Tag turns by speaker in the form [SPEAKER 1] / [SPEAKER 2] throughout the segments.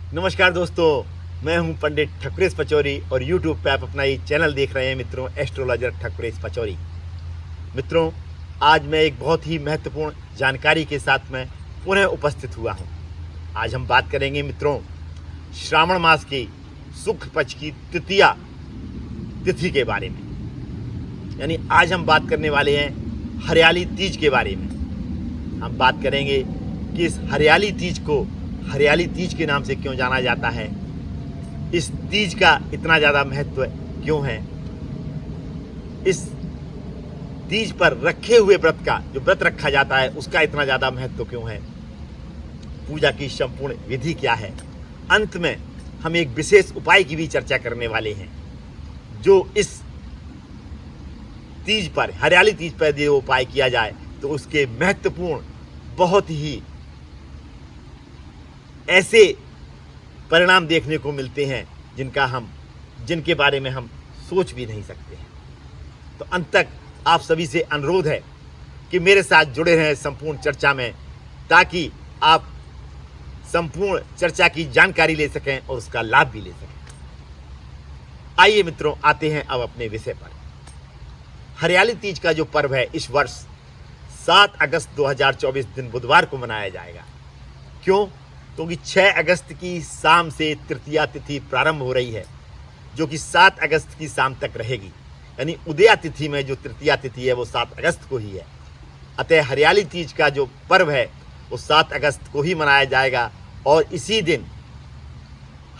[SPEAKER 1] नमस्कार दोस्तों, मैं हूं पंडित ठकुरेश पचौरी और YouTube पे आप अपना ये चैनल देख रहे हैं मित्रों, एस्ट्रोलॉजर ठकुरेश पचौरी। मित्रों, आज मैं एक बहुत ही महत्वपूर्ण जानकारी के साथ में पुनः उपस्थित हुआ हूं। आज हम बात करेंगे मित्रों, श्रावण मास की शुक्ल पक्ष की तृतीया तिथि के बारे में। यानी आज हम बात करने वाले हैं हरियाली तीज के बारे में। हम बात करेंगे कि इस हरियाली तीज को हरियाली तीज के नाम से क्यों जाना जाता है, इस तीज का इतना ज़्यादा महत्व क्यों है, इस तीज पर रखे हुए व्रत का जो व्रत रखा जाता है उसका इतना ज़्यादा महत्व क्यों है, पूजा की संपूर्ण विधि क्या है। अंत में हम एक विशेष उपाय की भी चर्चा करने वाले हैं, जो इस तीज पर, हरियाली तीज पर जो उपाय किया जाए तो उसके महत्वपूर्ण बहुत ही ऐसे परिणाम देखने को मिलते हैं जिनके बारे में हम सोच भी नहीं सकते हैं। तो अंत तक आप सभी से अनुरोध है कि मेरे साथ जुड़े रहें संपूर्ण चर्चा में, ताकि आप संपूर्ण चर्चा की जानकारी ले सकें और उसका लाभ भी ले सकें। आइए मित्रों, आते हैं अब अपने विषय पर। हरियाली तीज का जो पर्व है इस वर्ष 7 अगस्त 2024 दिन बुधवार को मनाया जाएगा। क्यों? क्योंकि 6 अगस्त की शाम से तृतीया तिथि प्रारंभ हो रही है, जो कि 7 अगस्त की शाम तक रहेगी। यानी उदया तिथि में जो तृतीया तिथि है वो 7 अगस्त को ही है। अतः हरियाली तीज का जो पर्व है वो 7 अगस्त को ही मनाया जाएगा और इसी दिन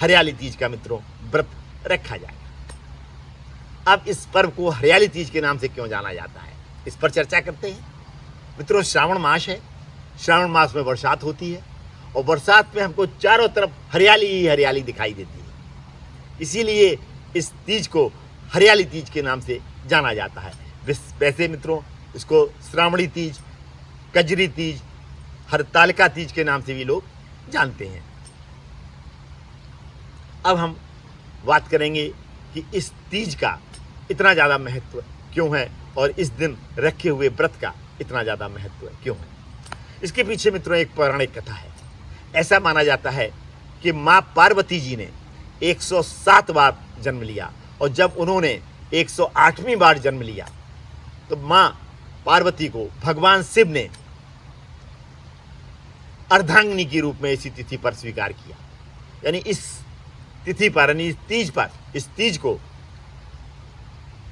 [SPEAKER 1] हरियाली तीज का मित्रों व्रत रखा जाएगा। अब इस पर्व को हरियाली तीज के नाम से क्यों जाना जाता है, इस पर चर्चा करते हैं। मित्रों, श्रावण मास है। श्रावण मास में बरसात होती है और बरसात में हमको चारों तरफ हरियाली ही हरियाली दिखाई देती है। इसीलिए इस तीज को हरियाली तीज के नाम से जाना जाता है। वैसे मित्रों, इसको श्रावणी तीज, कजरी तीज, हरतालिका तीज के नाम से भी लोग जानते हैं। अब हम बात करेंगे कि इस तीज का इतना ज़्यादा महत्व क्यों है और इस दिन रखे हुए व्रत का इतना ज़्यादा महत्व क्यों है। इसके पीछे मित्रों एक पौराणिक कथा है। ऐसा माना जाता है कि माँ पार्वती जी ने 107 बार जन्म लिया और जब उन्होंने 108वीं बार जन्म लिया तो माँ पार्वती को भगवान शिव ने अर्धांगिनी के रूप में इसी तिथि पर स्वीकार किया। यानी इस तिथि पर, यानी इस तीज को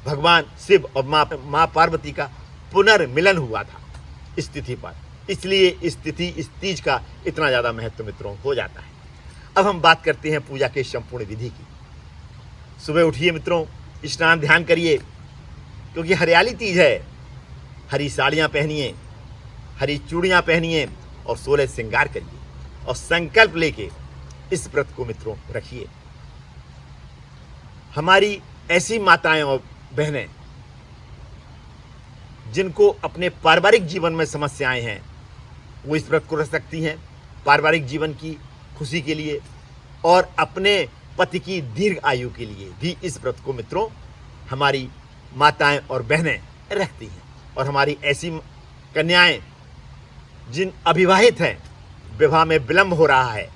[SPEAKER 1] भगवान शिव और माँ पार्वती का पुनर्मिलन हुआ था इस तिथि पर। इसलिए इस तीज का इतना ज़्यादा महत्व मित्रों हो जाता है। अब हम बात करते हैं पूजा के संपूर्ण विधि की। सुबह उठिए मित्रों, स्नान ध्यान करिए, क्योंकि हरियाली तीज है। हरी साड़ियाँ पहनिए, हरी चूड़ियाँ पहनिए और 16 श्रृंगार करिए और संकल्प लेके इस व्रत को मित्रों रखिए। हमारी ऐसी माताएं और बहनें जिनको अपने पारिवारिक जीवन में समस्याएं हैं, वो इस व्रत को रख सकती हैं पारिवारिक जीवन की खुशी के लिए और अपने पति की दीर्घ आयु के लिए भी इस व्रत को मित्रों हमारी माताएं और बहनें रखती हैं। और हमारी ऐसी कन्याएं जिन अविवाहित हैं, विवाह में विलंब हो रहा है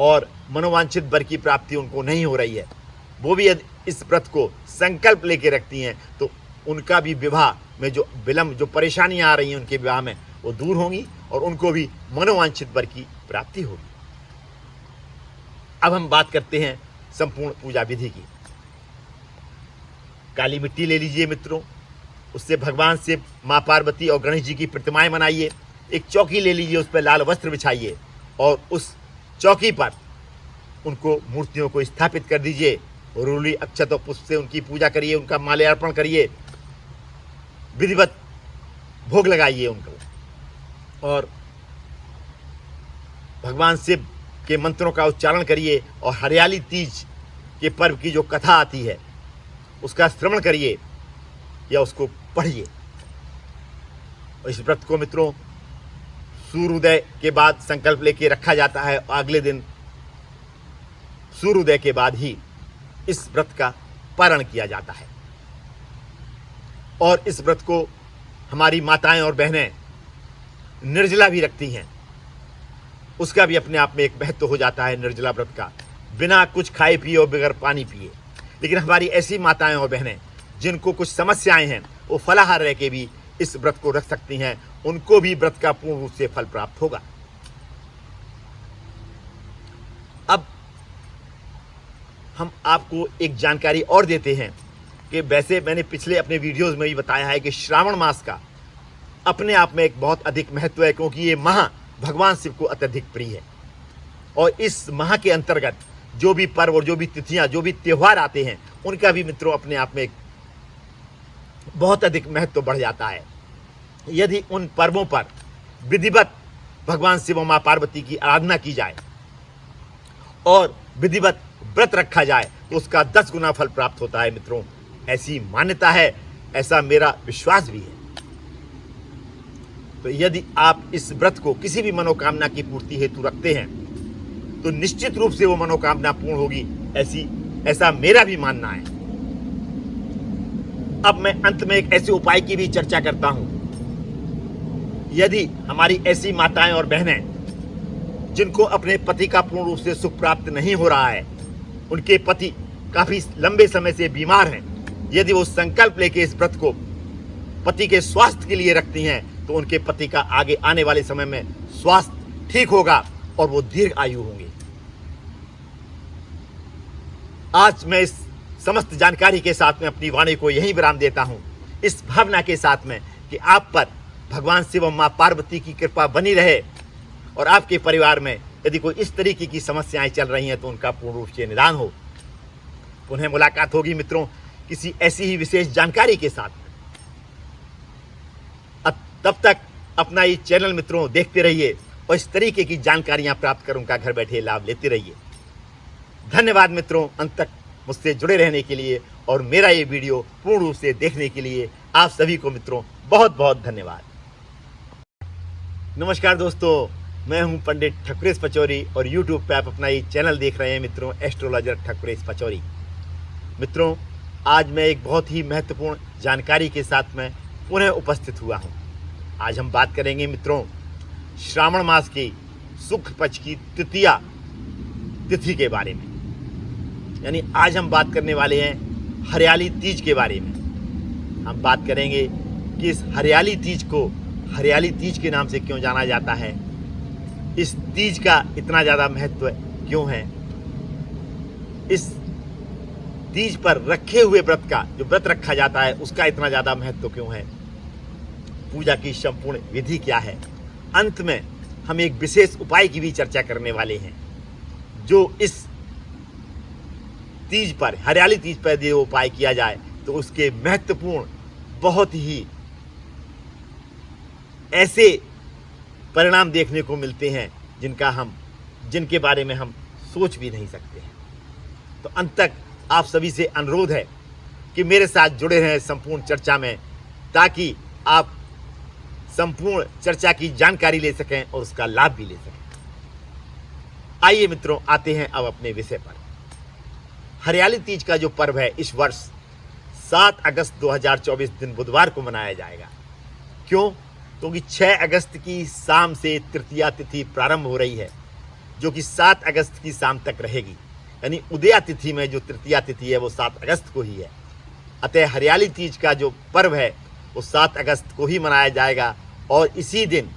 [SPEAKER 1] और मनोवांछित वर की प्राप्ति उनको नहीं हो रही है, वो भी यदि इस व्रत को संकल्प लेके रखती हैं तो उनका भी विवाह में जो विलंब, जो परेशानियां आ रही हैं उनके विवाह में, वो दूर होंगी और उनको भी मनोवांछित वर की प्राप्ति होगी। अब हम बात करते हैं संपूर्ण पूजा विधि की। काली मिट्टी ले लीजिए मित्रों, उससे भगवान शिव, माँ पार्वती और गणेश जी की प्रतिमाएं बनाइए। एक चौकी ले लीजिए, उस पर लाल वस्त्र बिछाइए और उस चौकी पर उनको, मूर्तियों को स्थापित कर दीजिए। रूली अक्षत और पुष्प से उनकी पूजा करिए, उनका माल्यार्पण करिए, विधिवत भोग लगाइए उनको और भगवान शिव के मंत्रों का उच्चारण करिए और हरियाली तीज के पर्व की जो कथा आती है उसका श्रवण करिए या उसको पढ़िए। और इस व्रत को मित्रों सूर्योदय के बाद संकल्प लेके रखा जाता है और अगले दिन सूर्योदय के बाद ही इस व्रत का पारण किया जाता है। और इस व्रत को हमारी माताएं और बहनें निर्जला भी रखती हैं। उसका भी अपने आप में एक महत्व हो जाता है निर्जला व्रत का, बिना कुछ खाए पिए और बगैर पानी पिए। लेकिन हमारी ऐसी माताएं और बहनें जिनको कुछ समस्याएं हैं, वो फलाहार रह के भी इस व्रत को रख सकती हैं, उनको भी व्रत का पूर्ण रूप से फल प्राप्त होगा। अब हम आपको एक जानकारी और देते हैं कि वैसे मैंने पिछले अपने वीडियोस में भी बताया है कि श्रावण मास का अपने आप में एक बहुत अधिक महत्व है, क्योंकि ये माह भगवान शिव को अत्यधिक प्रिय है। और इस माह के अंतर्गत जो भी पर्व और जो भी तिथियां, जो भी त्यौहार आते हैं, उनका भी मित्रों अपने आप में एक बहुत अधिक महत्व बढ़ जाता है। यदि उन पर्वों पर विधिवत भगवान शिव और माँ पार्वती की आराधना की जाए और विधिवत व्रत रखा जाए तो उसका 10 गुना फल प्राप्त होता है मित्रों। ऐसी मान्यता है, ऐसा मेरा विश्वास भी है। तो यदि आप इस व्रत को किसी भी मनोकामना की पूर्ति हेतु रखते हैं तो निश्चित रूप से वो मनोकामना पूर्ण होगी, ऐसा मेरा भी मानना है। अब मैं अंत में एक ऐसे उपाय की भी चर्चा करता हूं। यदि हमारी ऐसी माताएं और बहनें जिनको अपने पति का पूर्ण रूप से सुख प्राप्त नहीं हो रहा है, उनके पति काफी लंबे समय से बीमार हैं, यदि वो संकल्प लेके इस व्रत को पति के स्वास्थ्य के लिए रखती हैं तो उनके पति का आगे आने वाले समय में स्वास्थ्य ठीक होगा और वो दीर्घ आयु होंगे। आज मैं इस समस्त जानकारी के साथ में अपनी वाणी को यहीं विराम देता हूं, इस भावना के साथ में कि आप पर भगवान शिव और माँ पार्वती की कृपा बनी रहे और आपके परिवार में यदि कोई इस तरीके की समस्याएं चल रही हैं तो उनका पूर्ण रूप से निदान हो। पुनः मुलाकात होगी मित्रों किसी ऐसी ही विशेष जानकारी के साथ। तब तक अपना ये चैनल मित्रों देखते रहिए और इस तरीके की जानकारियां प्राप्त कर उनका घर बैठे लाभ लेते रहिए। धन्यवाद मित्रों, अंत तक मुझसे जुड़े रहने के लिए और मेरा ये वीडियो पूर्ण रूप से देखने के लिए आप सभी को मित्रों बहुत बहुत धन्यवाद। नमस्कार दोस्तों, मैं हूं पंडित ठकुरेश पचौरी और YouTube पे आप अपना ये चैनल देख रहे हैं मित्रों, एस्ट्रोलॉजर ठकुरेश पचौरी। मित्रों, आज मैं एक बहुत ही महत्वपूर्ण जानकारी के साथ में पुनः उपस्थित हुआ हूं। आज हम बात करेंगे मित्रों श्रावण मास की शुक्ल पक्ष की तृतीया तिथि के बारे में। यानी आज हम बात करने वाले हैं हरियाली तीज के बारे में। हम बात करेंगे कि इस हरियाली तीज को हरियाली तीज के नाम से क्यों जाना जाता है, इस तीज का इतना ज़्यादा महत्व क्यों है, इस तीज पर रखे हुए व्रत का जो व्रत रखा जाता है उसका इतना ज़्यादा महत्व क्यों है, पूजा की संपूर्ण विधि क्या है। अंत में हम एक विशेष उपाय की भी चर्चा करने वाले हैं जो इस तीज पर, हरियाली तीज पर यदि उपाय किया जाए तो उसके महत्वपूर्ण बहुत ही ऐसे परिणाम देखने को मिलते हैं जिनके बारे में हम सोच भी नहीं सकते हैं। तो अंत तक आप सभी से अनुरोध है कि मेरे साथ जुड़े रहें संपूर्ण चर्चा में, ताकि आप संपूर्ण चर्चा की जानकारी ले सकें और उसका लाभ भी ले सकें। आइए मित्रों, आते हैं अब अपने विषय पर। हरियाली तीज का जो पर्व है इस वर्ष 7 अगस्त 2024 दिन बुधवार को मनाया जाएगा। क्यों? क्योंकि 6 अगस्त की शाम से तृतीया तिथि प्रारंभ हो रही है, जो कि 7 अगस्त की शाम तक रहेगी। यानी उदया तिथि में जो तृतीया तिथि है वो 7 अगस्त को ही है। अतः हरियाली तीज का जो पर्व है वो 7 अगस्त को ही मनाया जाएगा और इसी दिन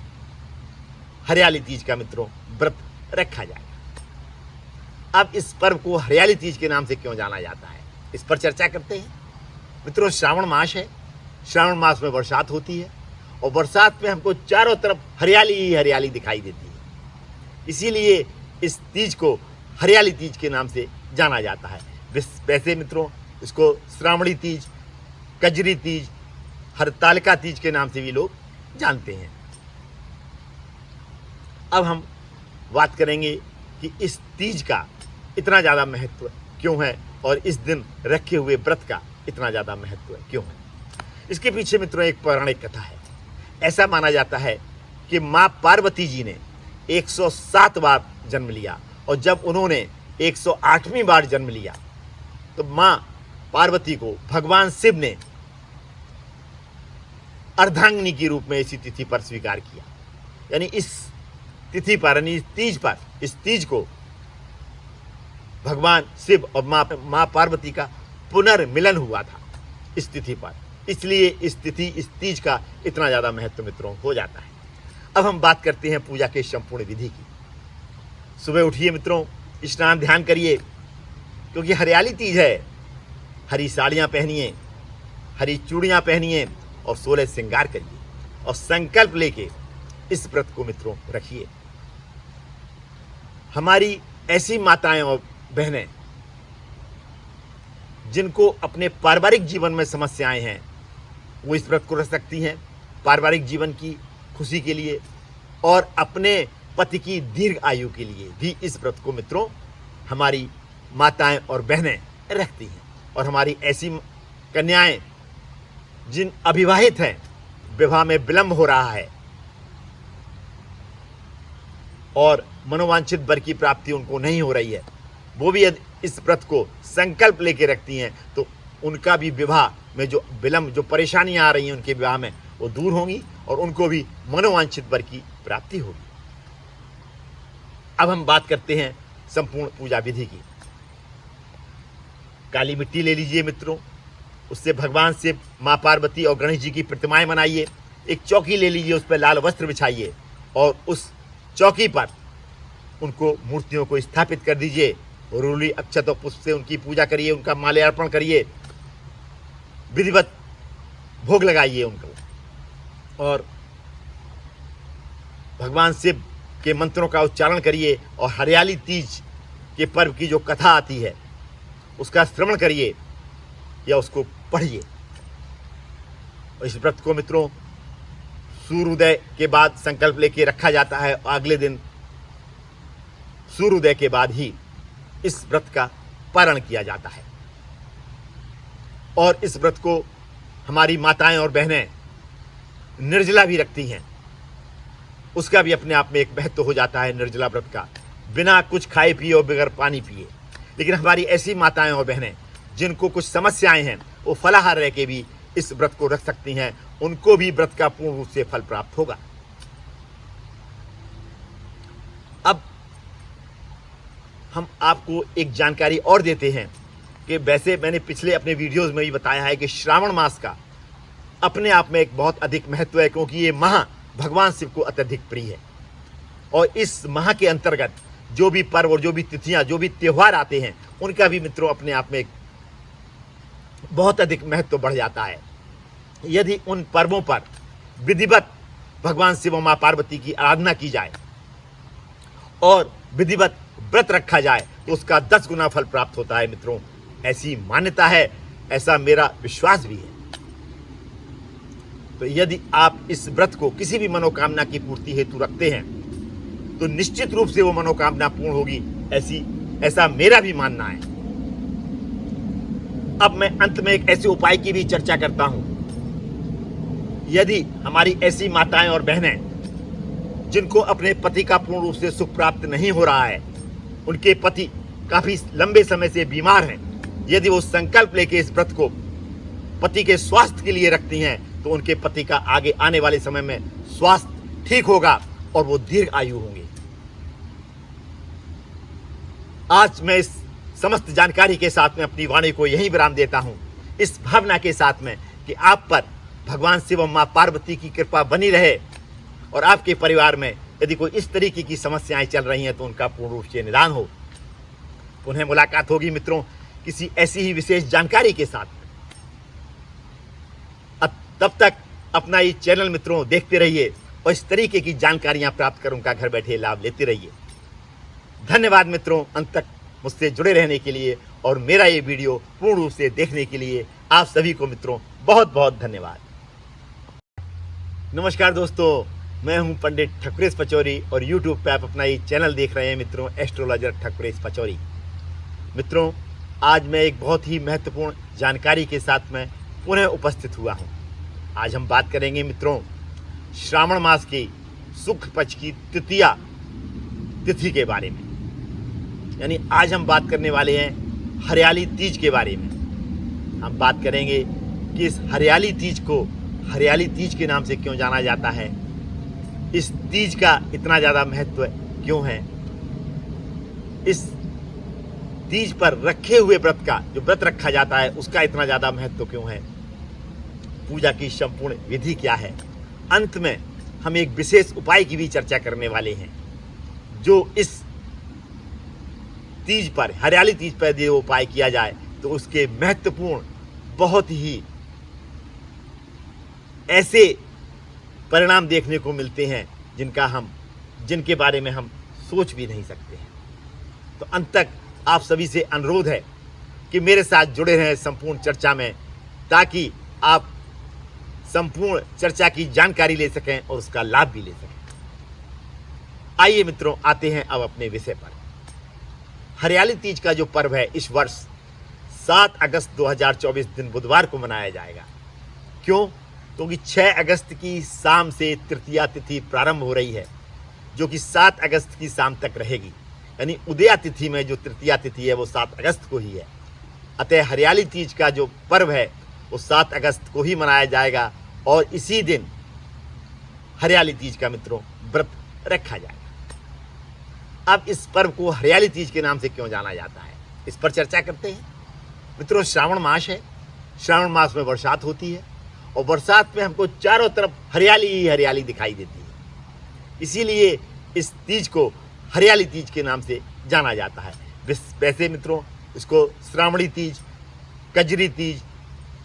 [SPEAKER 1] हरियाली तीज का मित्रों व्रत रखा जाएगा। अब इस पर्व को हरियाली तीज के नाम से क्यों जाना जाता है, इस पर चर्चा करते हैं। मित्रों, श्रावण मास है, श्रावण मास में बरसात होती है और बरसात में हमको चारों तरफ हरियाली ही हरियाली दिखाई देती है, इसीलिए इस तीज को हरियाली तीज के नाम से जाना जाता है। वैसे मित्रों इसको श्रावणी तीज, कजरी तीज, हरतालिका तीज के नाम से भी लोग जानते हैं। अब हम बात करेंगे कि इस तीज का इतना ज़्यादा महत्व क्यों है और इस दिन रखे हुए व्रत का इतना ज़्यादा महत्व क्यों है। इसके पीछे मित्रों एक पौराणिक कथा है। ऐसा माना जाता है कि माँ पार्वती जी ने 107 बार जन्म लिया और जब उन्होंने 108वीं बार जन्म लिया तो माँ पार्वती को भगवान शिव ने अर्धांगिनी के रूप में इसी तिथि पर स्वीकार किया। यानी इस तिथि पर यानी तीज पर, इस तीज को भगवान शिव और माँ पार्वती का पुनर्मिलन हुआ था इस तिथि पर, इसलिए इस तीज का इतना ज़्यादा महत्व मित्रों हो जाता है। अब हम बात करते हैं पूजा के संपूर्ण विधि की। सुबह उठिए मित्रों, स्नान ध्यान करिए, क्योंकि हरियाली तीज है। हरी साड़ियाँ पहनिए, हरी चूड़ियाँ पहनिए और 16 श्रृंगार करिए और संकल्प लेके इस व्रत को मित्रों रखिए। हमारी ऐसी माताएं और बहनें जिनको अपने पारिवारिक जीवन में समस्याएं हैं, वो इस व्रत को रख सकती हैं पारिवारिक जीवन की खुशी के लिए, और अपने पति की दीर्घ आयु के लिए भी इस व्रत को मित्रों हमारी माताएं और बहनें रखती हैं। और हमारी ऐसी कन्याएं जिन अविवाहित हैं, विवाह में विलंब हो रहा है और मनोवांछित वर की प्राप्ति उनको नहीं हो रही है, वो भी यदि इस व्रत को संकल्प लेके रखती हैं तो उनका भी विवाह में जो विलंब, जो परेशानियां आ रही हैं उनके विवाह में, वो दूर होंगी और उनको भी मनोवांछित वर की प्राप्ति होगी। अब हम बात करते हैं संपूर्ण पूजा विधि की। काली मिट्टी ले लीजिए मित्रों, उससे भगवान शिव, माँ पार्वती और गणेश जी की प्रतिमाएं बनाइए। एक चौकी ले लीजिए, उस पर लाल वस्त्र बिछाइए और उस चौकी पर उनको मूर्तियों को स्थापित कर दीजिए। रूली अक्षत और पुष्प से उनकी पूजा करिए, उनका माल्यार्पण करिए, विधिवत भोग लगाइए उनको और भगवान शिव के मंत्रों का उच्चारण करिए और हरियाली तीज के पर्व की जो कथा आती है उसका श्रवण करिए या उसको पढ़िए। और इस व्रत को मित्रों सूर्योदय के बाद संकल्प लेके रखा जाता है और अगले दिन सूर्योदय के बाद ही इस व्रत का पारण किया जाता है। और इस व्रत को हमारी माताएं और बहनें निर्जला भी रखती हैं, उसका भी अपने आप में एक महत्व हो जाता है निर्जला व्रत का, बिना कुछ खाए पिए और बगैर पानी पिए। लेकिन हमारी ऐसी माताएं और बहनें जिनको कुछ समस्याएं हैं, वो फलाहार रह के भी इस व्रत को रख सकती हैं, उनको भी व्रत का पूर्ण रूप से फल प्राप्त होगा। अब हम आपको एक जानकारी और देते हैं कि वैसे मैंने पिछले अपने वीडियोस में भी बताया है कि श्रावण मास का अपने आप में एक बहुत अधिक महत्व है, क्योंकि ये माह भगवान शिव को अत्यधिक प्रिय है। और इस माह के अंतर्गत जो भी पर्व और जो भी तिथियां, जो भी त्यौहार आते हैं, उनका भी मित्रों अपने आप में एक बहुत अधिक महत्व बढ़ जाता है। यदि उन पर्वों पर विधिवत भगवान शिव और माँ पार्वती की आराधना की जाए और विधिवत व्रत रखा जाए तो उसका 10 गुना फल प्राप्त होता है मित्रों। ऐसी मान्यता है, ऐसा मेरा विश्वास भी है। तो यदि आप इस व्रत को किसी भी मनोकामना की पूर्ति हेतु रखते हैं तो निश्चित रूप से वो मनोकामना पूर्ण होगी, ऐसा मेरा भी मानना है। अब मैं अंत में एक ऐसे उपाय की भी चर्चा करता हूं। यदि हमारी ऐसी माताएं और बहनें जिनको अपने पति का पूर्ण रूप से सुख प्राप्त नहीं हो रहा है, उनके पति काफी लंबे समय से बीमार हैं, यदि वो संकल्प लेके इस व्रत को पति के स्वास्थ्य के लिए रखती हैं तो उनके पति का आगे आने वाले समय में स्वास्थ्य ठीक होगा और वो दीर्घ आयु होंगे। आज मैं इस समस्त जानकारी के साथ में अपनी वाणी को यहीं विराम देता हूं, इस भावना के साथ में कि आप पर भगवान शिव और माँ पार्वती की कृपा बनी रहे और आपके परिवार में यदि कोई इस तरीके की समस्याएं चल रही हैं तो उनका पूर्ण रूप से निदान हो। पुनः मुलाकात होगी मित्रों किसी ऐसी ही विशेष जानकारी के साथ। तब तक अपना ये चैनल मित्रों देखते रहिए और इस तरीके की जानकारियां प्राप्त कर उनका घर बैठे लाभ लेते रहिए। धन्यवाद मित्रों, अंत तक मुझसे जुड़े रहने के लिए और मेरा ये वीडियो पूर्ण रूप से देखने के लिए आप सभी को मित्रों बहुत बहुत धन्यवाद। नमस्कार दोस्तों, मैं हूं पंडित ठकुरेश पचौरी और YouTube पे आप अपना ये चैनल देख रहे हैं मित्रों, एस्ट्रोलॉजर ठकुरेश पचौरी। मित्रों, आज मैं एक बहुत ही महत्वपूर्ण जानकारी के साथ में पुनः उपस्थित हुआ हूं। आज हम बात करेंगे मित्रों श्रावण मास की शुक्ल पक्ष की तृतीया तिथि के बारे में। यानी आज हम बात करने वाले हैं हरियाली तीज के बारे में। हम बात करेंगे कि इस हरियाली तीज को हरियाली तीज के नाम से क्यों जाना जाता है, इस तीज का इतना ज़्यादा महत्व क्यों है, इस तीज पर रखे हुए व्रत का, जो व्रत रखा जाता है उसका इतना ज़्यादा महत्व क्यों है, पूजा की संपूर्ण विधि क्या है। अंत में हम एक विशेष उपाय की भी चर्चा करने वाले हैं, जो इस तीज पर, हरियाली तीज पर जो उपाय किया जाए तो उसके महत्वपूर्ण बहुत ही ऐसे परिणाम देखने को मिलते हैं जिनके बारे में हम सोच भी नहीं सकते हैं। तो अंत तक आप सभी से अनुरोध है कि मेरे साथ जुड़े रहें संपूर्ण चर्चा में, ताकि आप संपूर्ण चर्चा की जानकारी ले सकें और उसका लाभ भी ले सकें। आइए मित्रों, आते हैं अब अपने विषय पर। हरियाली तीज का जो पर्व है इस वर्ष 7 अगस्त 2024 दिन बुधवार को मनाया जाएगा। क्यों? क्योंकि 6 अगस्त की शाम से तृतीया तिथि प्रारंभ हो रही है, जो कि 7 अगस्त की शाम तक रहेगी। यानी उदया तिथि में जो तृतीया तिथि है वो 7 अगस्त को ही है। अतः हरियाली तीज का जो पर्व है वो 7 अगस्त को ही मनाया जाएगा और इसी दिन हरियाली तीज का मित्रों व्रत रखा जाएगा। अब इस पर्व को हरियाली तीज के नाम से क्यों जाना जाता है, इस पर चर्चा करते हैं। मित्रों, श्रावण मास है, श्रावण मास में बरसात होती है और बरसात में हमको चारों तरफ हरियाली ही हरियाली दिखाई देती है, इसीलिए इस तीज को हरियाली तीज के नाम से जाना जाता है। वैसे मित्रों इसको श्रावणी तीज, कजरी तीज,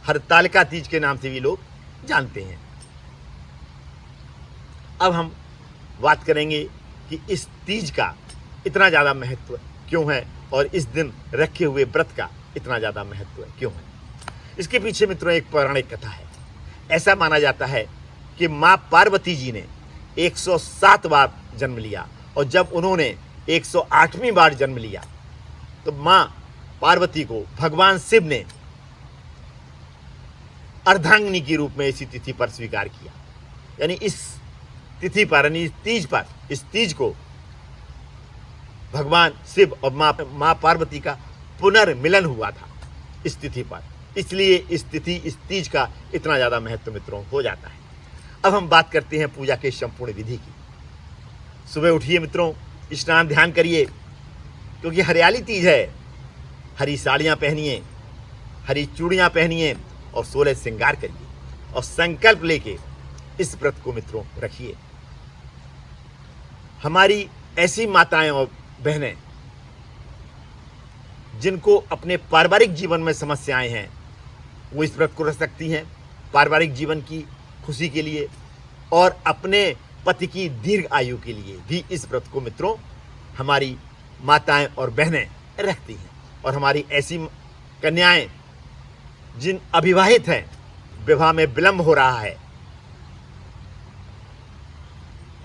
[SPEAKER 1] हरतालिका तीज के नाम से भी लोग जानते हैं। अब हम बात करेंगे कि इस तीज का इतना ज़्यादा महत्व क्यों है और इस दिन रखे हुए व्रत का इतना ज़्यादा महत्व क्यों है। इसके पीछे मित्रों एक पौराणिक कथा है। ऐसा माना जाता है कि माँ पार्वती जी ने 107 बार जन्म लिया और जब उन्होंने 108वीं बार जन्म लिया तो माँ पार्वती को भगवान शिव ने अर्धांगिनी के रूप में इसी तिथि पर स्वीकार किया। यानी इस तिथि पर, यानी इस तीज को भगवान शिव और माँ पार्वती का पुनर्मिलन हुआ था इस तिथि पर, इसलिए इस तीज का इतना ज़्यादा महत्व मित्रों हो जाता है। अब हम बात करते हैं पूजा के संपूर्ण विधि की। सुबह उठिए मित्रों, स्नान ध्यान करिए, क्योंकि हरियाली तीज है। हरी साड़ियाँ पहनिए, हरी चूड़ियाँ पहनिए और 16 श्रृंगार करिए और संकल्प लेके इस व्रत को मित्रों रखिए। हमारी ऐसी माताएं और बहनें जिनको अपने पारिवारिक जीवन में समस्याएं हैं, वो इस व्रत को रख सकती हैं पारिवारिक जीवन की खुशी के लिए और अपने पति की दीर्घ आयु के लिए भी इस व्रत को मित्रों हमारी माताएं और बहनें रखती हैं। और हमारी ऐसी कन्याएं जिन अविवाहित हैं, विवाह में विलंब हो रहा है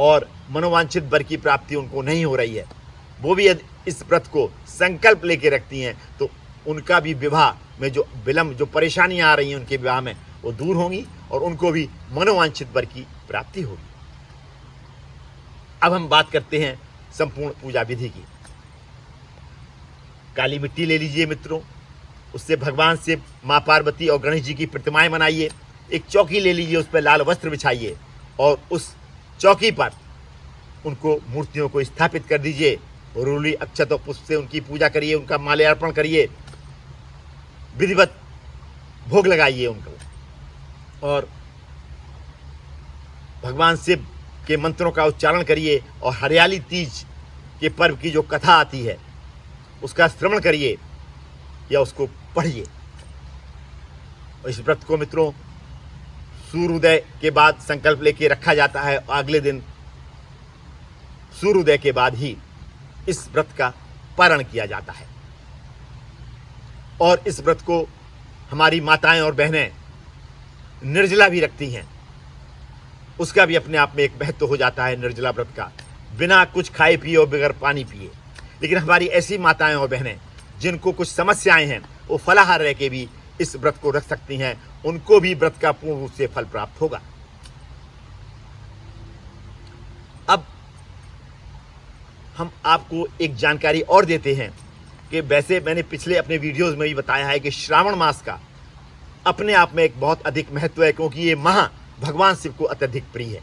[SPEAKER 1] और मनोवांछित वर की प्राप्ति उनको नहीं हो रही है, वो भी यदि इस व्रत को संकल्प लेके रखती हैं तो उनका भी विवाह में जो विलंब, जो परेशानियां आ रही हैं उनके विवाह में, वो दूर होंगी और उनको भी मनोवांछित वर की प्राप्ति होगी। अब हम बात करते हैं संपूर्ण पूजा विधि की। काली मिट्टी ले लीजिए मित्रों, उससे भगवान से माँ पार्वती और गणेश जी की प्रतिमाएं बनाइए। एक चौकी ले लीजिए, उस पर लाल वस्त्र बिछाइए और उस चौकी पर उनको मूर्तियों को स्थापित कर दीजिए। रोली अक्षत और पुष्प से उनकी पूजा करिए, उनका माल्यार्पण करिए, विधिवत भोग लगाइए उनको और भगवान शिव के मंत्रों का उच्चारण करिए और हरियाली तीज के पर्व की जो कथा आती है उसका श्रवण करिए या उसको पढ़िए। और इस व्रत को मित्रों सूर्योदय के बाद संकल्प लेके रखा जाता है और अगले दिन सूर्योदय के बाद ही इस व्रत का पारण किया जाता है। और इस व्रत को हमारी माताएं और बहनें निर्जला भी रखती हैं, उसका भी अपने आप में एक महत्व हो जाता है निर्जला व्रत का, बिना कुछ खाए पिए और बगैर पानी पिए। लेकिन हमारी ऐसी माताएं और बहनें जिनको कुछ समस्याएं हैं, वो फलाहार रह के भी इस व्रत को रख सकती हैं, उनको भी व्रत का पूर्ण रूप से फल प्राप्त होगा। अब हम आपको एक जानकारी और देते हैं कि वैसे मैंने पिछले अपने वीडियोस में भी बताया है कि श्रावण मास का अपने आप में एक बहुत अधिक महत्व है, क्योंकि ये माह भगवान शिव को अत्यधिक प्रिय है।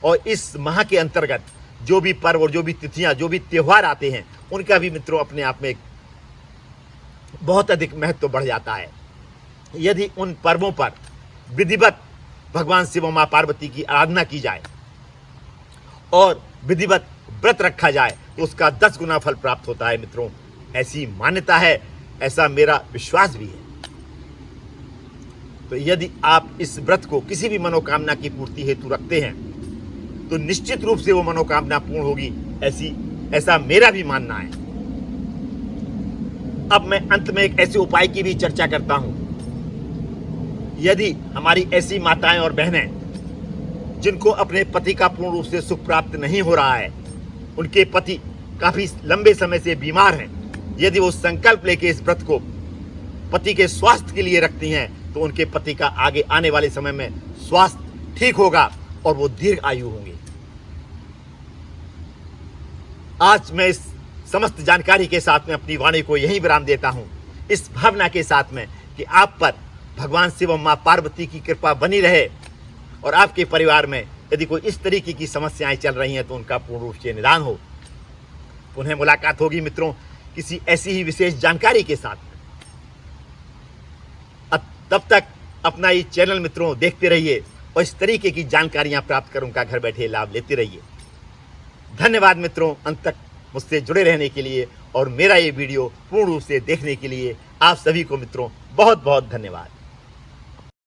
[SPEAKER 1] और इस माह के अंतर्गत जो भी पर्व और जो भी तिथियां, जो भी त्यौहार आते हैं, उनका भी मित्रों अपने आप में एक बहुत अधिक महत्व बढ़ जाता है। यदि उन पर्वों पर विधिवत भगवान शिव और माँ पार्वती की आराधना की जाए और विधिवत व्रत रखा जाए तो उसका 10 गुना फल प्राप्त होता है मित्रों। ऐसी मान्यता है, ऐसा मेरा विश्वास भी है। तो यदि आप इस व्रत को किसी भी मनोकामना की पूर्ति हेतु रखते हैं तो निश्चित रूप से वो मनोकामना पूर्ण होगी, ऐसा मेरा भी मानना है। अब मैं अंत में एक ऐसे उपाय की भी चर्चा करता हूं। यदि हमारी ऐसी माताएं और बहनें जिनको अपने पति का पूर्ण रूप से सुख प्राप्त नहीं हो रहा है, उनके पति काफी लंबे समय से बीमार हैं, यदि वो संकल्प लेके इस व्रत को पति के स्वास्थ्य के लिए रखती हैं तो उनके पति का आगे आने वाले समय में स्वास्थ्य ठीक होगा और वो दीर्घ आयु होंगे। आज मैं इस समस्त जानकारी के साथ में अपनी वाणी को यहीं विराम देता हूं, इस भावना के साथ में कि आप पर भगवान शिव और माँ पार्वती की कृपा बनी रहे और आपके परिवार में यदि कोई इस तरीके की समस्याएं चल रही हैं तो उनका पूर्ण रूप से निदान हो। पुनः मुलाकात होगी मित्रों किसी ऐसी ही विशेष जानकारी के साथ। तब तक अपना ये चैनल मित्रों देखते रहिए और इस तरीके की जानकारियां प्राप्त कर उनका घर बैठे लाभ लेते रहिए। धन्यवाद मित्रों, अंत तक मुझसे जुड़े रहने के लिए और मेरा ये वीडियो पूर्ण रूप से देखने के लिए आप सभी को मित्रों बहुत बहुत धन्यवाद।